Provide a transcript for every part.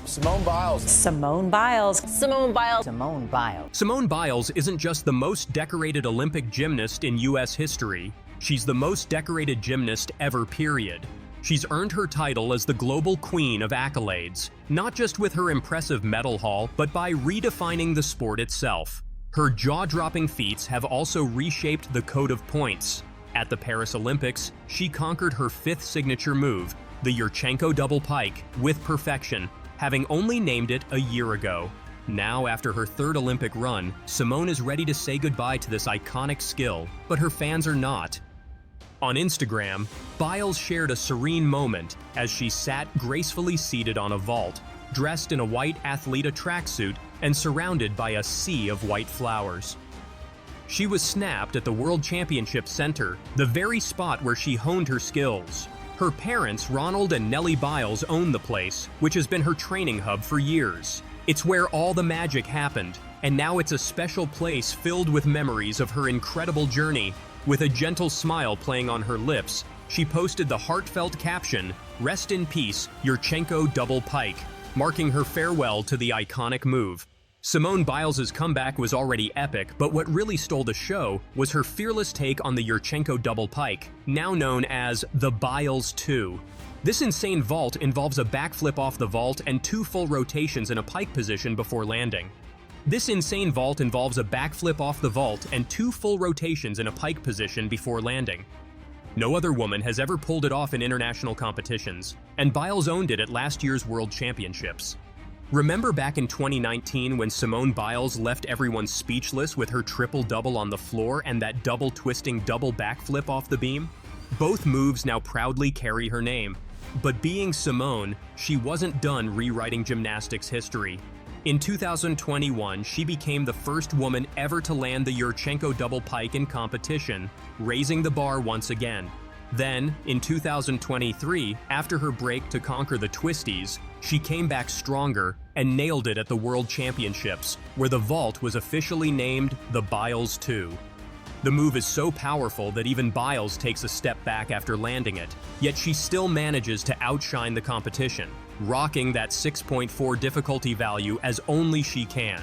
Simone Biles. Simone Biles. Simone Biles. Simone Biles. Simone Biles isn't just the most decorated Olympic gymnast in U.S. history. She's the most decorated gymnast ever, period. She's earned her title as the global queen of accolades, not just with her impressive medal haul, but by redefining the sport itself. Her jaw-dropping feats have also reshaped the code of points. At the Paris Olympics, she conquered her fifth signature move, the Yurchenko double pike, with perfection, having only named it a year ago. Now, after her third Olympic run, Simone is ready to say goodbye to this iconic skill, but her fans are not. On Instagram, Biles shared a serene moment as she sat gracefully seated on a vault, dressed in a white Athleta tracksuit and surrounded by a sea of white flowers. She was snapped at the World Championship Center, the very spot where she honed her skills. Her parents, Ronald and Nellie Biles, own the place, which has been her training hub for years. It's where all the magic happened, and now it's a special place filled with memories of her incredible journey. With a gentle smile playing on her lips, she posted the heartfelt caption, "Rest in peace, Yurchenko double pike," marking her farewell to the iconic move. Simone Biles' comeback was already epic, but what really stole the show was her fearless take on the Yurchenko double pike, now known as the Biles II. This insane vault involves a backflip off the vault and 2 full rotations in a pike position before landing. This insane vault involves a backflip off the vault and 2 full rotations in a pike position before landing. No other woman has ever pulled it off in international competitions, and Biles owned it at last year's World Championships. Remember back in 2019 when Simone Biles left everyone speechless with her triple-double on the floor and that double-twisting double backflip off the beam? Both moves now proudly carry her name. But being Simone, she wasn't done rewriting gymnastics history. In 2021, she became the first woman ever to land the Yurchenko double pike in competition, raising the bar once again. Then, in 2023, after her break to conquer the twisties, she came back stronger and nailed it at the World Championships, where the vault was officially named the Biles II. The move is so powerful that even Biles takes a step back after landing it, yet she still manages to outshine the competition, rocking that 6.4 difficulty value as only she can.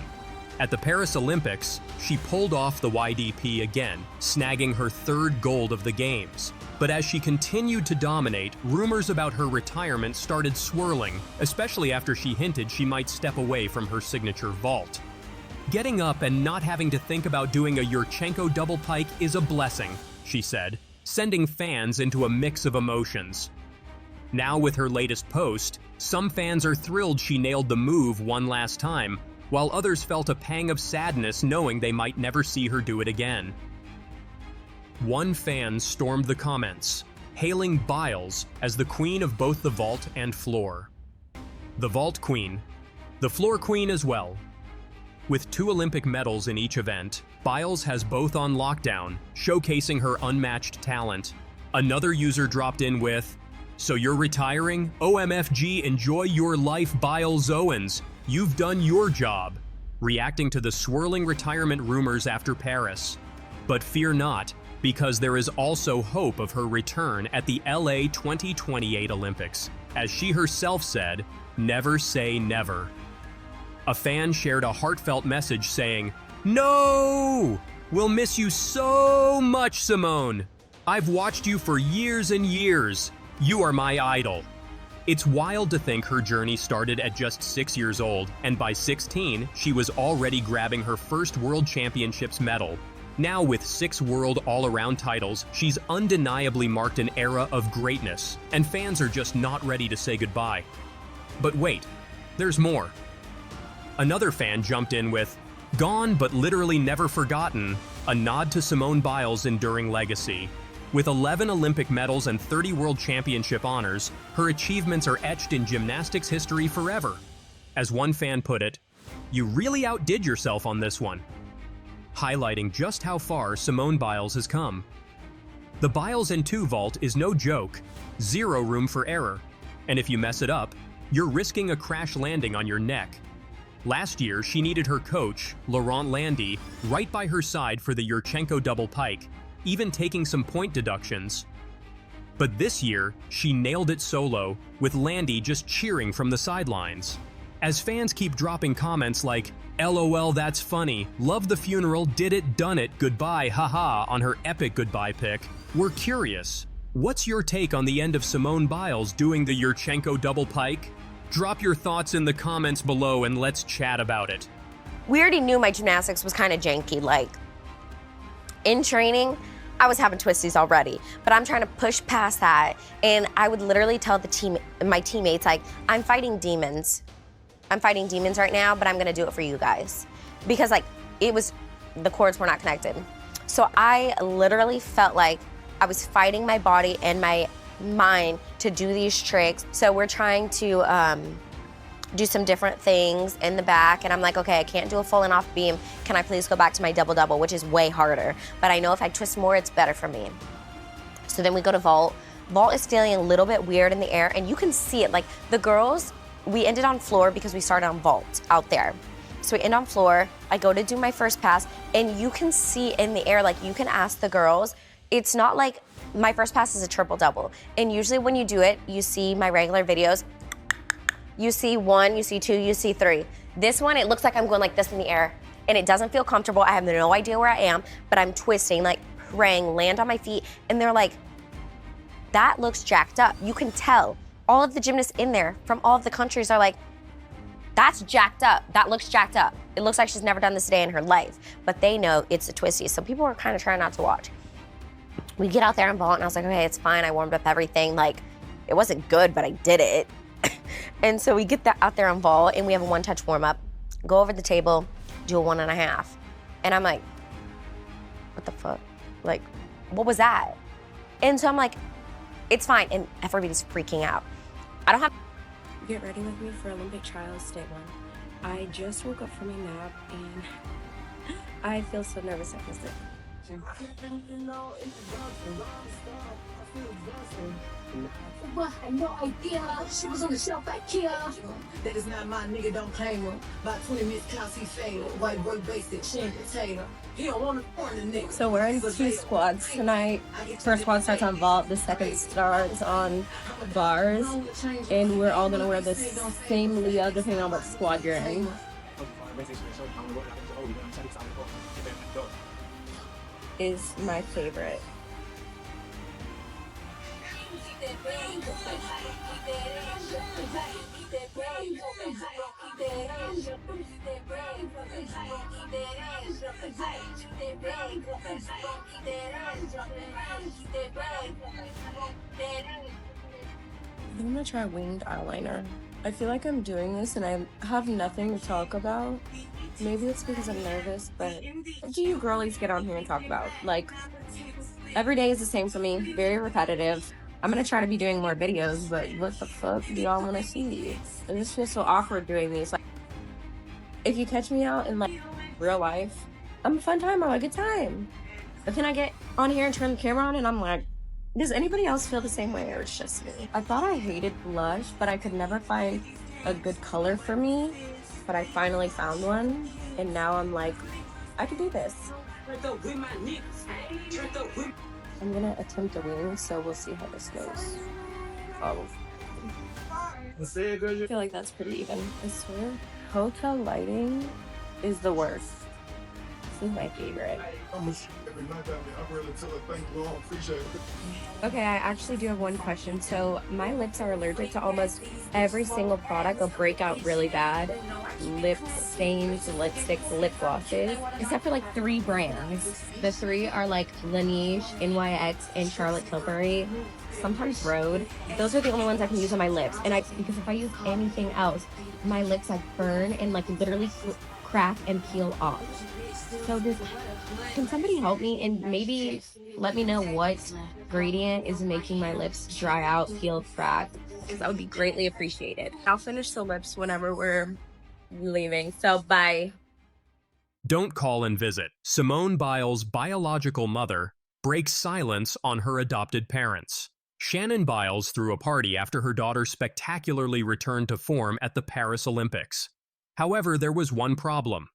At the Paris Olympics, she pulled off the YDP again, snagging her 3rd gold of the Games. But as she continued to dominate, rumors about her retirement started swirling, especially after she hinted she might step away from her signature vault. "Getting up and not having to think about doing a Yurchenko double pike is a blessing," she said, sending fans into a mix of emotions. Now with her latest post, some fans are thrilled she nailed the move one last time, while others felt a pang of sadness knowing they might never see her do it again. One fan stormed the comments, hailing Biles as the queen of both the vault and floor. The vault queen, the floor queen as well. With 2 Olympic medals in each event, Biles has both on lockdown, showcasing her unmatched talent. Another user dropped in with, "So you're retiring? OMFG, enjoy your life, Biles Owens. You've done your job," reacting to the swirling retirement rumors after Paris. But fear not, because there is also hope of her return at the LA 2028 Olympics. As she herself said, "Never say never." A fan shared a heartfelt message saying, "No! We'll miss you so much, Simone. I've watched you for years and years. You are my idol." It's wild to think her journey started at just 6 years old, and by 16, she was already grabbing her first World Championships medal. Now with 6 world all-around titles, she's undeniably marked an era of greatness, and fans are just not ready to say goodbye. But wait, there's more. Another fan jumped in with, "Gone but literally never forgotten," a nod to Simone Biles' enduring legacy. With 11 Olympic medals and 30 World Championship honors, her achievements are etched in gymnastics history forever. As one fan put it, "You really outdid yourself on this one," highlighting just how far Simone Biles has come. The Biles II vault is no joke, 0 room for error, and if you mess it up, you're risking a crash landing on your neck. Last year, she needed her coach, Laurent Landi, right by her side for the Yurchenko double pike, even taking some point deductions. But this year, she nailed it solo, with Landi just cheering from the sidelines. As fans keep dropping comments like, LOL that's funny, love the funeral, did it, done it, goodbye, haha on her epic goodbye pic, we're curious. What's your take on the end of Simone Biles doing the Yurchenko double pike? Drop your thoughts in the comments below and let's chat about it. We already knew my gymnastics was kind of janky. Like, in training, I was having twisties already, but I'm trying to push past that. And I would literally tell my teammates, like, I'm fighting demons. I'm fighting demons right now, but I'm gonna do it for you guys. Because like, the cords were not connected. So I literally felt like I was fighting my body and my mind to do these tricks. So we're trying to do some different things in the back, and I'm like, okay, I can't do a full and off beam. Can I please go back to my double-double, which is way harder. But I know if I twist more, it's better for me. So then we go to vault. Vault is feeling a little bit weird in the air, and you can see it. Like, the girls, we ended on floor because we started on vault out there. So we end on floor, I go to do my first pass, and you can see in the air, like, you can ask the girls, it's not like, my first pass is a triple-double. And usually when you do it, you see my regular videos, you see 1, you see 2, you see 3. This one, it looks like I'm going like this in the air, and it doesn't feel comfortable. I have no idea where I am, but I'm twisting, like praying, land on my feet, and they're like, that looks jacked up. You can tell. All of the gymnasts in there from all of the countries are like, that's jacked up. That looks jacked up. It looks like she's never done this a day in her life, but they know it's a twisty. So people are kind of trying not to watch. We get out there and vault, and I was like, okay, it's fine. I warmed up everything. Like, it wasn't good, but I did it. And so we get that out there on vault, and we have a one-touch warm-up, go over the table, do a 1.5. And I'm like, what the fuck? Like, what was that? And so I'm like, it's fine. And everybody's freaking out. I don't have... Get ready with me for Olympic trials, state 1. I just woke up from a nap, and I feel so nervous at this. But I had no idea she was on the shelf back here. That is not my nigga, don't claim him. About 20 minutes counts, he faded. White boy basic, shin potato. He don't want to corner nigga. So we're in 2 squads tonight. First squad starts on vault, the second starts on bars. And we're all gonna wear the same Leah depending on what squad you're in. Is my favorite. I'm gonna try winged eyeliner. I feel like I'm doing this and I have nothing to talk about. Maybe it's because I'm nervous, but what do you girlies get on here and talk about? Like, every day is the same for me, very repetitive. I'm gonna try to be doing more videos, but what the fuck do y'all wanna see? And this feels so awkward doing these. Like, if you catch me out in like real life, I'm a fun time, I'm a good time. But then I get on here and turn the camera on and I'm like, does anybody else feel the same way or it's just me? I thought I hated blush, but I could never find a good color for me. But I finally found one, and now I'm like, I could do this. I'm gonna attempt a wing, so we'll see how this goes. Oh. I feel like that's pretty even. I swear, hotel lighting is the worst. This is my favorite. Okay, I actually do have one question. So my lips are allergic to almost every single product. They'll break out really bad. Lip stains, lipsticks, lip glosses, except for like 3 brands. The 3 are like Laneige, NYX, and Charlotte Tilbury. Sometimes Rhode. Those are the only ones I can use on my lips. And because if I use anything else, my lips like burn and like literally crack and peel off. So can somebody help me and maybe let me know what ingredient is making my lips dry out, peel, crack? Because that would be greatly appreciated. I'll finish the lips whenever we're leaving. So bye. Don't call and visit. Simone Biles' biological mother breaks silence on her adopted parents. Shannon Biles threw a party after her daughter spectacularly returned to form at the Paris Olympics. However, there was one problem.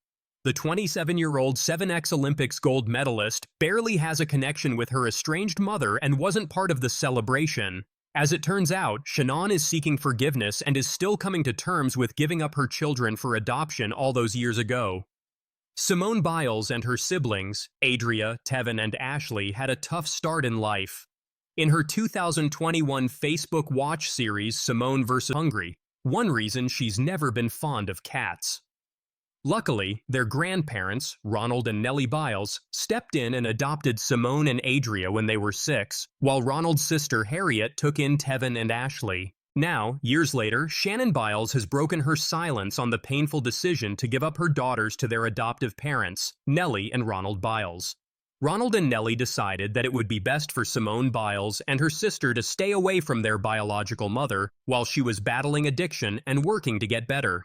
The 27-year-old 7X Olympics gold medalist barely has a connection with her estranged mother and wasn't part of the celebration As it turns out, Shannon is seeking forgiveness and is still coming to terms with giving up her children for adoption all those years ago. Simone Biles and her siblings, Adria, Tevin, and Ashley, had a tough start in life. In her 2021 Facebook Watch series, Simone vs. Hungry, one reason she's never been fond of cats. Luckily, their grandparents, Ronald and Nellie Biles, stepped in and adopted Simone and Adria when they were 6, while Ronald's sister Harriet took in Tevin and Ashley. Now, years later, Shannon Biles has broken her silence on the painful decision to give up her daughters to their adoptive parents, Nellie and Ronald Biles. Ronald and Nellie decided that it would be best for Simone Biles and her sister to stay away from their biological mother while she was battling addiction and working to get better.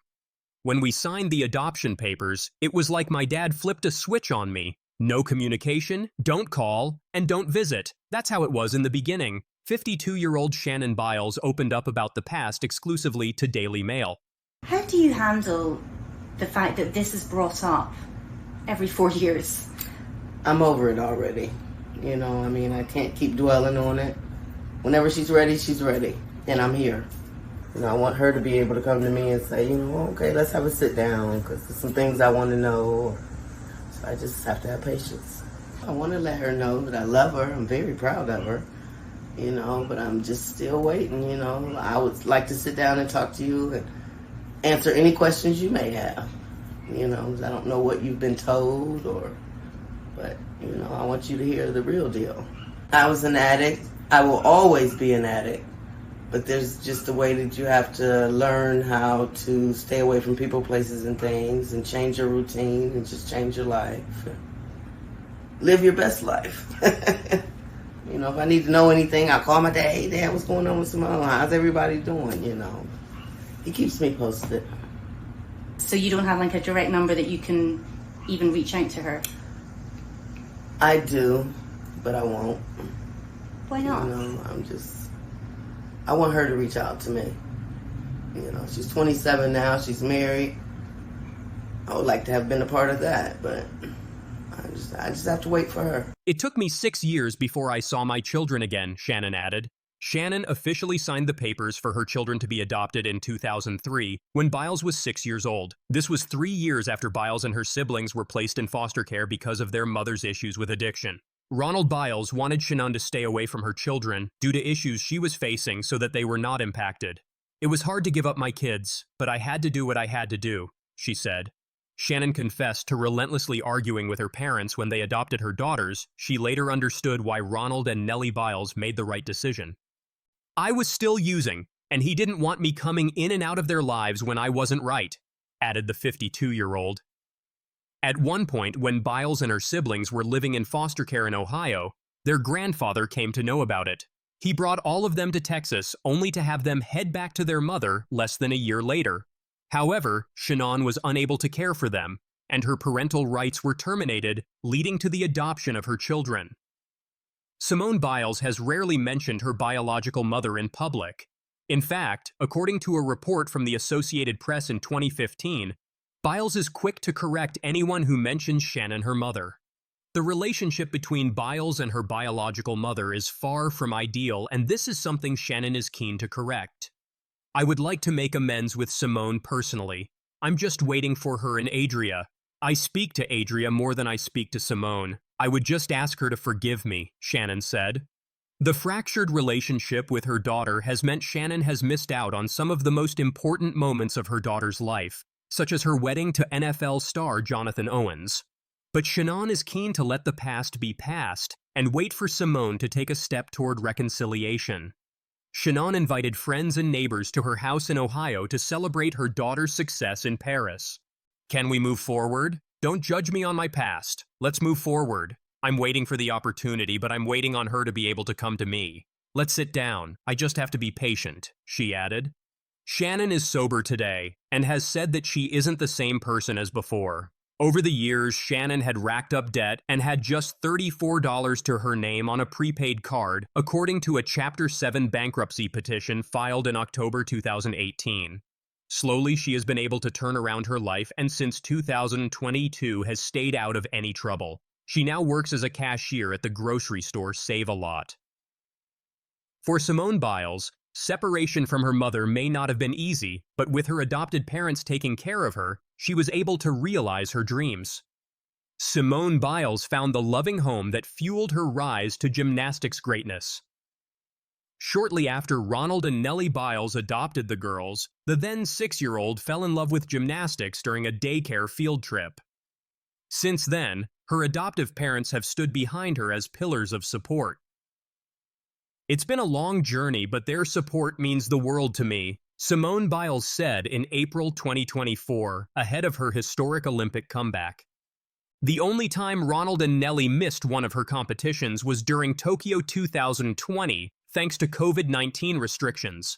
When we signed the adoption papers, it was like my dad flipped a switch on me. No communication, don't call, and don't visit. That's how it was in the beginning. 52-year-old Shannon Biles opened up about the past exclusively to Daily Mail. How do you handle the fact that this is brought up every 4 years? I'm over it already. I can't keep dwelling on it. Whenever she's ready, and I'm here. I want her to be able to come to me and say, okay, let's have a sit down because there's some things I want to know. So I just have to have patience. I want to let her know that I love her. I'm very proud of her, but I'm just still waiting, I would like to sit down and talk to you and answer any questions you may have. I don't know what you've been told but I want you to hear the real deal. I was an addict. I will always be an addict. But there's just a way that you have to learn how to stay away from people, places, and things, and change your routine, and just change your life. Live your best life. If I need to know anything, I'll call my dad. Hey, Dad, what's going on with Simone? How's everybody doing? He keeps me posted. So you don't have like a direct number that you can even reach out to her? I do, but I won't. Why not? I want her to reach out to me. She's 27 now. She's married. I would like to have been a part of that, but I just have to wait for her. It took me 6 years before I saw my children again, Shannon added. Shannon officially signed the papers for her children to be adopted in 2003 when Biles was 6 years old. This was 3 years after Biles and her siblings were placed in foster care because of their mother's issues with addiction. Ronald Biles wanted Shannon to stay away from her children due to issues she was facing so that they were not impacted. It was hard to give up my kids, but I had to do what I had to do, she said. Shannon confessed to relentlessly arguing with her parents when they adopted her daughters. She later understood why Ronald and Nellie Biles made the right decision. I was still using, and he didn't want me coming in and out of their lives when I wasn't right, added the 52-year-old. At one point, when Biles and her siblings were living in foster care in Ohio, their grandfather came to know about it. He brought all of them to Texas, only to have them head back to their mother less than a year later. However, Shannon was unable to care for them, and her parental rights were terminated, leading to the adoption of her children. Simone Biles has rarely mentioned her biological mother in public. In fact, according to a report from the Associated Press in 2015, Biles is quick to correct anyone who mentions Shannon, her mother. The relationship between Biles and her biological mother is far from ideal, and this is something Shannon is keen to correct. I would like to make amends with Simone personally. I'm just waiting for her and Adria. I speak to Adria more than I speak to Simone. I would just ask her to forgive me, Shannon said. The fractured relationship with her daughter has meant Shannon has missed out on some of the most important moments of her daughter's life, such as her wedding to NFL star Jonathan Owens. But Shannon is keen to let the past be past and wait for Simone to take a step toward reconciliation. Shannon invited friends and neighbors to her house in Ohio to celebrate her daughter's success in Paris. Can we move forward? Don't judge me on my past. Let's move forward. I'm waiting for the opportunity, but I'm waiting on her to be able to come to me. Let's sit down. I just have to be patient, she added. Shannon is sober today and has said that she isn't the same person as before. Over the years, Shannon had racked up debt and had just $34 to her name on a prepaid card, according to a Chapter 7 bankruptcy petition filed in October 2018. Slowly, she has been able to turn around her life and since 2022 has stayed out of any trouble. She now works as a cashier at the grocery store Save-A-Lot. For Simone Biles, separation from her mother may not have been easy, but with her adopted parents taking care of her, she was able to realize her dreams. Simone Biles found the loving home that fueled her rise to gymnastics greatness. Shortly after Ronald and Nellie Biles adopted the girls, the then 6-year-old fell in love with gymnastics during a daycare field trip. Since then, her adoptive parents have stood behind her as pillars of support. "It's been a long journey, but their support means the world to me," Simone Biles said in April 2024, ahead of her historic Olympic comeback. The only time Ronald and Nellie missed one of her competitions was during Tokyo 2020, thanks to COVID-19 restrictions.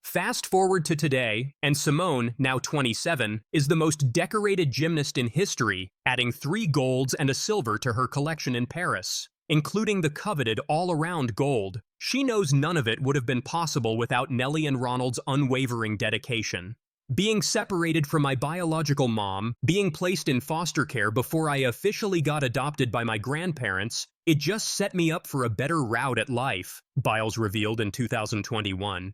Fast forward to today, and Simone, now 27, is the most decorated gymnast in history, adding 3 golds and a silver to her collection in Paris, including the coveted all-around gold. She knows none of it would have been possible without Nellie and Ronald's unwavering dedication. "Being separated from my biological mom, being placed in foster care before I officially got adopted by my grandparents, it just set me up for a better route at life," Biles revealed in 2021.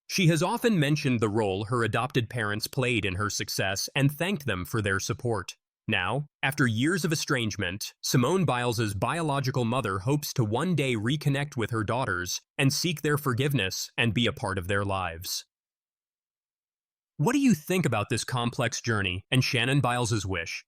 She has often mentioned the role her adopted parents played in her success and thanked them for their support. Now, after years of estrangement, Simone Biles' biological mother hopes to one day reconnect with her daughters and seek their forgiveness and be a part of their lives. What do you think about this complex journey and Shannon Biles' wish?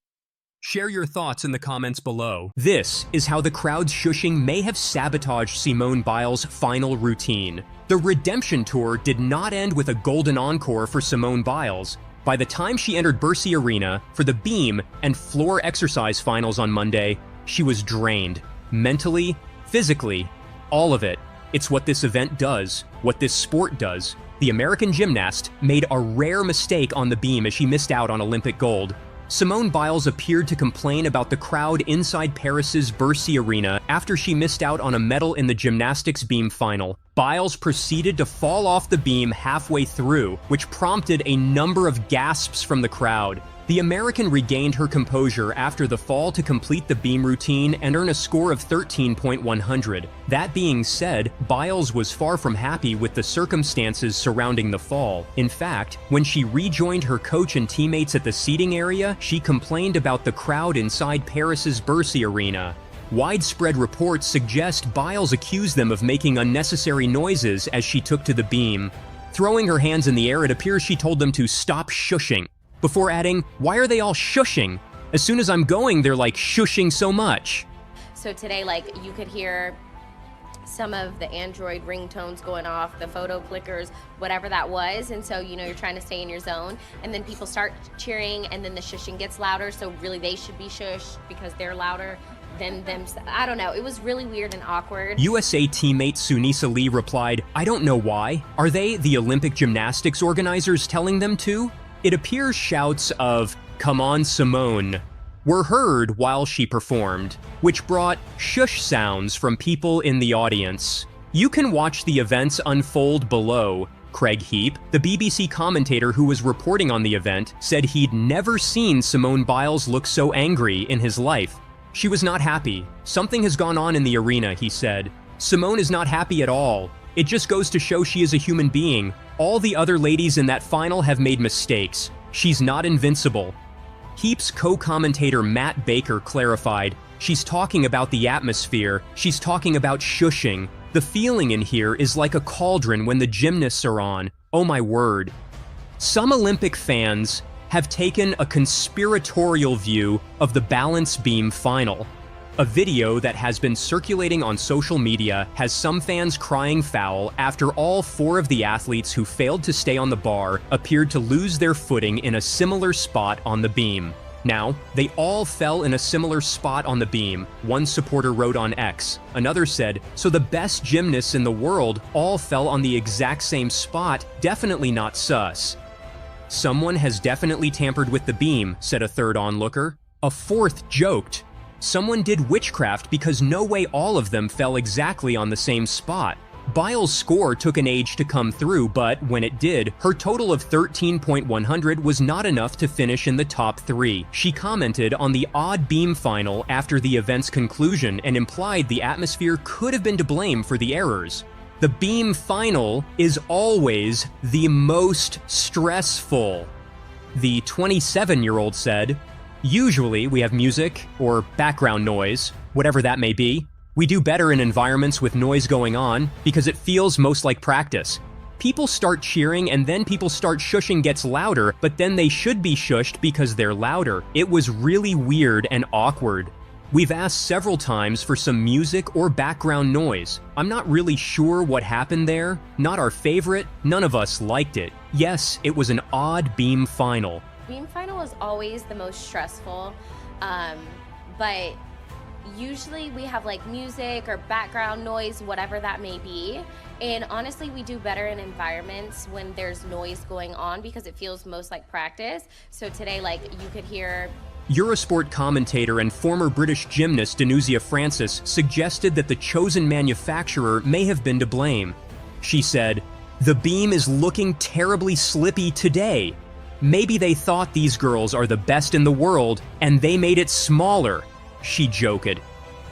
Share your thoughts in the comments below. This is how the crowd's shushing may have sabotaged Simone Biles' final routine. The redemption tour did not end with a golden encore for Simone Biles. By the time she entered Bercy Arena for the beam and floor exercise finals on Monday, she was drained. Mentally, physically, all of it. It's what this event does, what this sport does. The American gymnast made a rare mistake on the beam as she missed out on Olympic gold. Simone Biles appeared to complain about the crowd inside Paris's Bercy Arena after she missed out on a medal in the gymnastics beam final. Biles proceeded to fall off the beam halfway through, which prompted a number of gasps from the crowd. The American regained her composure after the fall to complete the beam routine and earn a score of 13.100. That being said, Biles was far from happy with the circumstances surrounding the fall. In fact, when she rejoined her coach and teammates at the seating area, she complained about the crowd inside Paris's Bercy Arena. Widespread reports suggest Biles accused them of making unnecessary noises as she took to the beam. Throwing her hands in the air, it appears she told them to stop shushing. Before adding, "Why are they all shushing? As soon as I'm going, they're like shushing so much." So today, like, you could hear some of the Android ringtones going off, the photo clickers, whatever that was. And so, you know, you're trying to stay in your zone. And then people start cheering, and then the shushing gets louder. So really they should be shushed because they're louder than them. I don't know. It was really weird and awkward. USA teammate Sunisa Lee replied, "I don't know why. Are they, the Olympic gymnastics organizers, telling them to?" It appears shouts of, "Come on, Simone," were heard while she performed, which brought shush sounds from people in the audience. You can watch the events unfold below. Craig Heap, the BBC commentator who was reporting on the event, said he'd never seen Simone Biles look so angry in his life. "She was not happy. Something has gone on in the arena," he said. "Simone is not happy at all. It just goes to show she is a human being. All the other ladies in that final have made mistakes. She's not invincible." Heap's co-commentator Matt Baker clarified, "She's talking about the atmosphere. She's talking about shushing. The feeling in here is like a cauldron when the gymnasts are on. Oh my word." Some Olympic fans have taken a conspiratorial view of the balance beam final. A video that has been circulating on social media has some fans crying foul after all 4 of the athletes who failed to stay on the bar appeared to lose their footing in a similar spot on the beam. Now, they all fell in a similar spot on the beam, one supporter wrote on X. Another said, "So the best gymnasts in the world all fell on the exact same spot, definitely not sus." "Someone has definitely tampered with the beam," said a third onlooker. A fourth joked, "Someone did witchcraft because no way all of them fell exactly on the same spot." Biles' score took an age to come through, but when it did, her total of 13.100 was not enough to finish in the top 3. She commented on the odd beam final after the event's conclusion and implied the atmosphere could have been to blame for the errors. The beam final is always the most stressful. The 27-year-old said, "Usually we have music or background noise, whatever that may be. We do better in environments with noise going on because it feels most like practice. People start cheering and then people start shushing gets louder, but then they should be shushed because they're louder. It was really weird and awkward. We've asked several times for some music or background noise. I'm not really sure what happened there. Not our favorite. None of us liked it. Yes, it was an odd beam final." Beam final is always the most stressful, but usually we have like music or background noise, whatever that may be. And honestly, we do better in environments when there's noise going on because it feels most like practice. So today, like, you could hear Eurosport commentator and former British gymnast Danuzia Francis suggested that the chosen manufacturer may have been to blame. She said, "The beam is looking terribly slippy today. Maybe they thought these girls are the best in the world and they made it smaller," she joked.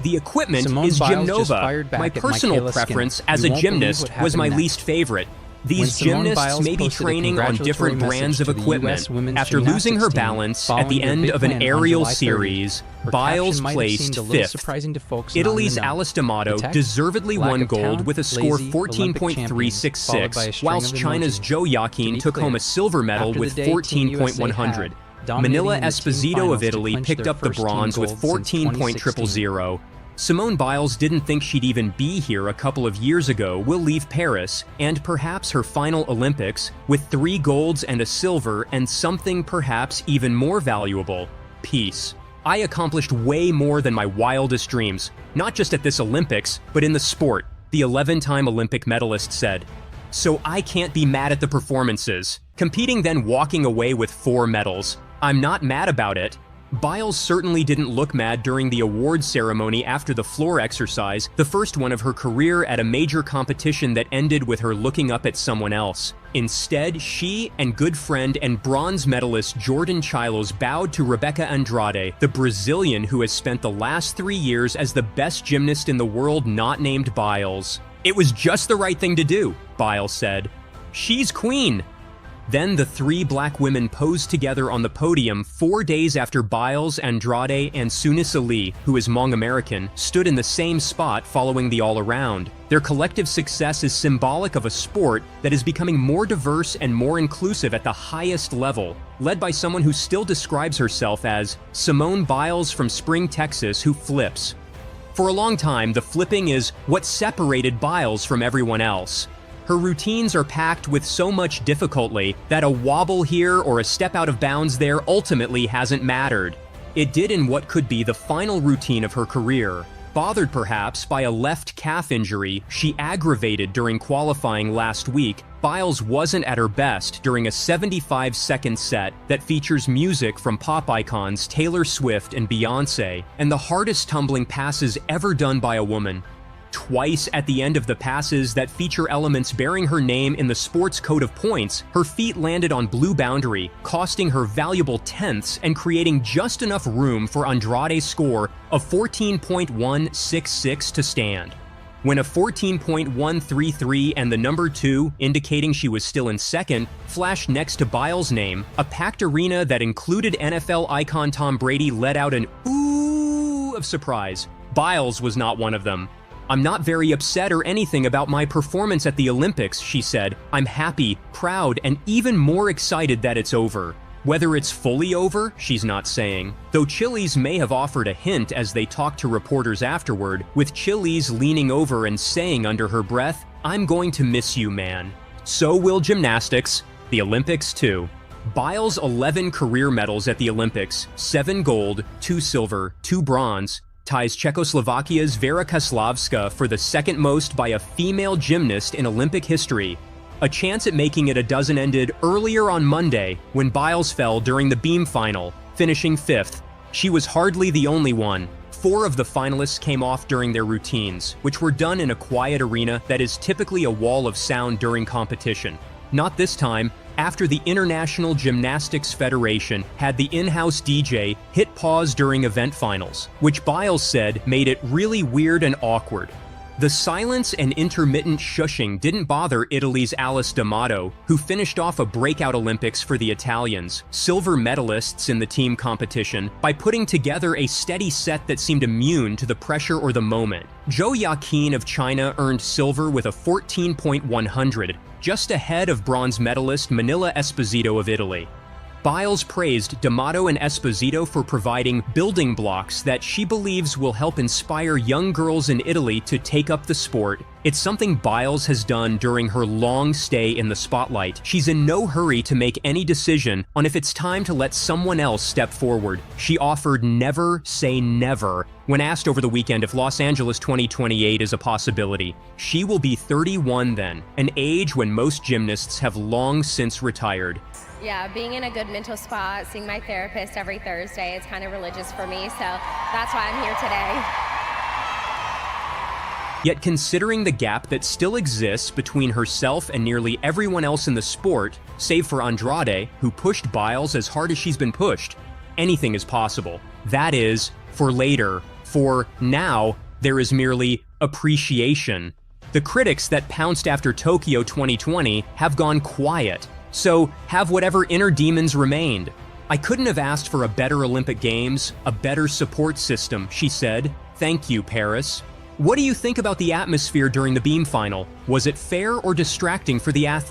"The equipment Simone is Biles just Gymnova. fired back My at personal Michaela preference Skinner. as You a won't believe gymnast what was my happened least favorite. When These Simone gymnasts Biles may be posted a training on different congratulatory brands of message to the equipment. US women's After losing her gymnastics team balance at following the their end big of an win on aerial July 30, series, her Biles caption might have placed seemed a little 5th. surprising to folks not Italy's in the know. Alice D'Amato The text? deservedly Lack won of gold talent, with a score lazy, Olympic champions, followed by a 14.366, string whilst of China's emojis. Zhou To Yakin be took home clear, a silver medal after with the day, Team USA 14.100. had dominating Manila in the team Esposito finals of to Italy clinch picked their up the first team bronze with gold since 14.000. Simone Biles didn't think she'd even be here a couple of years ago, will leave Paris, and perhaps her final Olympics, with 3 golds and a silver and something perhaps even more valuable: peace. "I accomplished way more than my wildest dreams, not just at this Olympics, but in the sport," the 11-time Olympic medalist said. "So I can't be mad at the performances. Competing then walking away with 4 medals. I'm not mad about it." Biles certainly didn't look mad during the awards ceremony after the floor exercise, the first one of her career at a major competition that ended with her looking up at someone else. Instead, she and good friend and bronze medalist Jordan Chilos bowed to Rebecca Andrade, the Brazilian who has spent the last 3 years as the best gymnast in the world not named Biles. "It was just the right thing to do," Biles said. "She's queen." Then the 3 black women posed together on the podium 4 days after Biles, Andrade, and Sunis Ali, who is Hmong American, stood in the same spot following the all-around. Their collective success is symbolic of a sport that is becoming more diverse and more inclusive at the highest level, led by someone who still describes herself as Simone Biles from Spring, Texas, who flips. For a long time, the flipping is what separated Biles from everyone else. Her routines are packed with so much difficulty that a wobble here or a step out of bounds there ultimately hasn't mattered. It did in what could be the final routine of her career. Bothered perhaps by a left calf injury she aggravated during qualifying last week, Biles wasn't at her best during a 75-second set that features music from pop icons Taylor Swift and Beyoncé, and the hardest tumbling passes ever done by a woman. Twice at the end of the passes that feature elements bearing her name in the sport's code of points, her feet landed on blue boundary, costing her valuable tenths and creating just enough room for Andrade's score of 14.166 to stand. When a 14.133 and the number 2, indicating she was still in second, flashed next to Biles' name, a packed arena that included NFL icon Tom Brady let out an ooh of surprise. Biles was not one of them. "I'm not very upset or anything about my performance at the Olympics," she said. "I'm happy, proud, and even more excited that it's over." Whether it's fully over, she's not saying, though Chiles may have offered a hint as they talked to reporters afterward, with Chiles leaning over and saying under her breath, "I'm going to miss you, man." So will gymnastics, the Olympics too. Biles' 11 career medals at the Olympics, 7 gold, 2 silver, 2 bronze, ties Czechoslovakia's Vera Kaslavska for the second most by a female gymnast in Olympic history. A chance at making it a dozen ended earlier on Monday when Biles fell during the beam final, finishing 5th. She was hardly the only one. 4 of the finalists came off during their routines, which were done in a quiet arena that is typically a wall of sound during competition. Not this time, after the International Gymnastics Federation had the in-house DJ hit pause during event finals, which Biles said made it really weird and awkward. The silence and intermittent shushing didn't bother Italy's Alice D'Amato, who finished off a breakout Olympics for the Italians, silver medalists in the team competition, by putting together a steady set that seemed immune to the pressure or the moment. Zhou Yaqin of China earned silver with a 14.100, just ahead of bronze medalist Manila Esposito of Italy. Biles praised D'Amato and Esposito for providing building blocks that she believes will help inspire young girls in Italy to take up the sport. It's something Biles has done during her long stay in the spotlight. She's in no hurry to make any decision on if it's time to let someone else step forward. She offered never say never when asked over the weekend if Los Angeles 2028 is a possibility. She will be 31 then, an age when most gymnasts have long since retired. Yeah, being in a good mental spot, seeing my therapist every Thursday, it's kind of religious for me, so that's why I'm here today. Yet considering the gap that still exists between herself and nearly everyone else in the sport, save for Andrade, who pushed Biles as hard as she's been pushed, anything is possible. That is, for later. For now, there is merely appreciation. The critics that pounced after Tokyo 2020 have gone quiet. So have whatever inner demons remained. I couldn't have asked for a better Olympic Games, a better support system, she said. Thank you, Paris. What do you think about the atmosphere during the beam final? Was it fair or distracting for the athletes?